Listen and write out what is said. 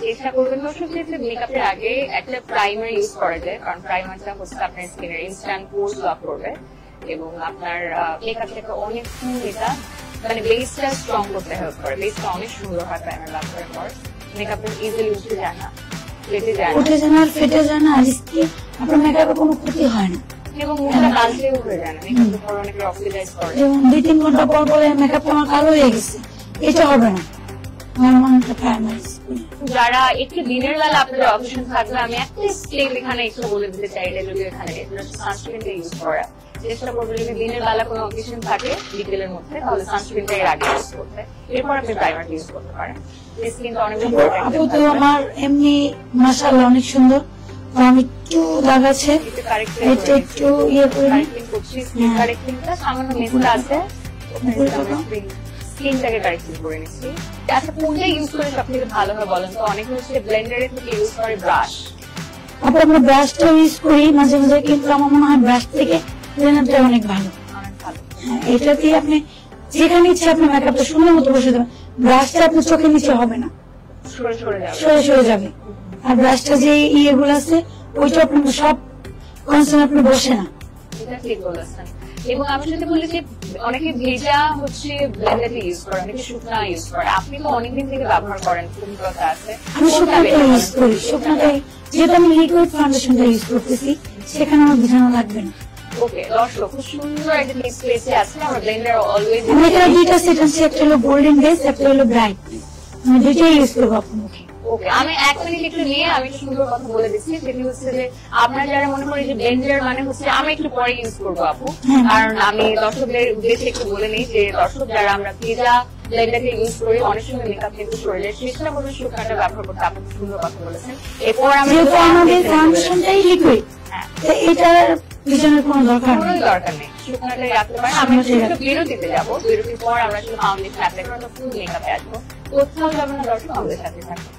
চেষ্টা করবেন দর্শক যে মেকআপের আগে একটা প্রাইমার ইউজ করা যায়, কারণ প্রাইমারটা হচ্ছে আপনার স্কিনের ইনস্ট্যান্ট পোর্স লক করবে এবং আপনার মেকআপটাকে অনেক এটা মানে বেসটা স্ট্রং করতে হেল্প করে। বেসটা অনেক সুন্দর হয় প্রাইমার লাভ করার পর, মেকআপটা ইজিলি উঠে যায় না, ফেটে যায় না, ফেটে যায় না, আর স্কিন আপনার মেকআপে কোনো ক্ষতি হয় না এবং মুখটা কালচেও হয়ে যায় না। মেকআপের পর অনেকে অক্সিডাইজ করে, যেমন 2-3 ঘন্টা পর পরে মেকআপটা আমার কালো হয়ে গেছে, এটা হবে না। যারা একটু দিনের বেলা আপনাদের অপশন থাকবে, আমি একটা স্টেপ এখানে একটু বলে দিতে চাই, এটা যদি এখানে সানস্ক্রিনটা ইউজ করা চেষ্টা করবো। যদি দিনের বেলা কোনো অকেশন থাকে বিকেলের মধ্যে, তাহলে সানস্ক্রিনটা এর আগে ইউজ করতে, এরপর আপনি প্রাইমার ইউজ করতে পারেন। স্কিনটা অনেক আপু তো আমার এমনি মাশাআল্লাহ অনেক সুন্দর, আমি একটু লাগাচ্ছে এটা একটু ইয়ে করে করছি। স্কিন কারেক্টিংটা সামান্য মেসটা আছে, স্কিনটাকে কারেক্টিং করে নিচ্ছি। আচ্ছা, কোনটা ইউজ করে সবথেকে ভালো হয় বলেন তো? অনেকে হচ্ছে ব্লেন্ডারের থেকে ইউজ করে ব্রাশ। আপু আমরা ব্রাশটা ইউজ করি মাঝে মাঝে, কিন্তু আমার মনে হয় ব্রাশ থেকে ব্লেন্ডারটা অনেক ভালো। এটা দিয়ে আপনি যেখানে ইচ্ছে আপনি মেকআপটা সুন্দর মতো বসে দেবেন, ব্রাশটা আপনার চোখের নিচে হবে না, সরে সরে যাবে। আর ব্রাশটা যে ইয়েগুলো আছে ওইটা আপনার সব কনসার্ন আপনি বসে না। এটা ঠিক বলেছেন। এবং আমি যদি বলি যে অনেকে ভেজা হচ্ছে ব্লেন্ডারটা ইউজ করে, অনেকে শুকনা ইউজ করে। আপনি তো অনেকদিন থেকে ব্যবহার করেন, অভিজ্ঞতা আছে। আমি শুকনাটা ইউজ করি, শুকনাটাই, যেহেতু আমি লিকুইড ফাউন্ডেশনটা ইউজ করতেছি সেখানে আমার বোঝানো লাগবে না। ওকে দর্শক, খুব সুন্দর একটা টিপস পেয়েছি আছে। আমরা ব্লেন্ডার অলওয়েজ, আমি এখানে দুইটা সেট আছে, একটা হলো গোল্ডেন বেস, একটা হলো ব্রাইট, আমি দুইটাই ইউজ করবো আপনার মুখে। ওকে, আমি 1 মিনিট একটু নিয়ে আমি একটু সুন্দর কথা বলে দিচ্ছি, যেটি হচ্ছে যে আপনারা যারা মনে করেন যে ব্লেন্ডার মানে হচ্ছে আমি একটু পরে ইউজ করবো আপু, কারণ আমি দর্শকদের উদ্দেশ্যে একটু বলে নিই যে দর্শক যারা আমরা ভেজা ব্লেন্ডারকে ইউজ করি, অনেক সময় মেকআপ কিন্তু শরীরে চেষ্টা করবেন শুকনাটা ব্যবহার করতে। আপনি সুন্দর কথা বলেছেন। এরপর আমাদের ফাউন্ডেশনটাই লিকুইড, এটার পিছনের কোনো দরকার নেই, শুকনাটাই রাখতে পারেন। আমি একটু বিরতিতে যাবো, বিরতির পর আমরা শুধু ফাউন্ডেশন অ্যাপ্লাই করে ফুল মেকআপে আসবো। কোথাও যাবেন না দর্শক, আমাদের সাথে থাকবেন।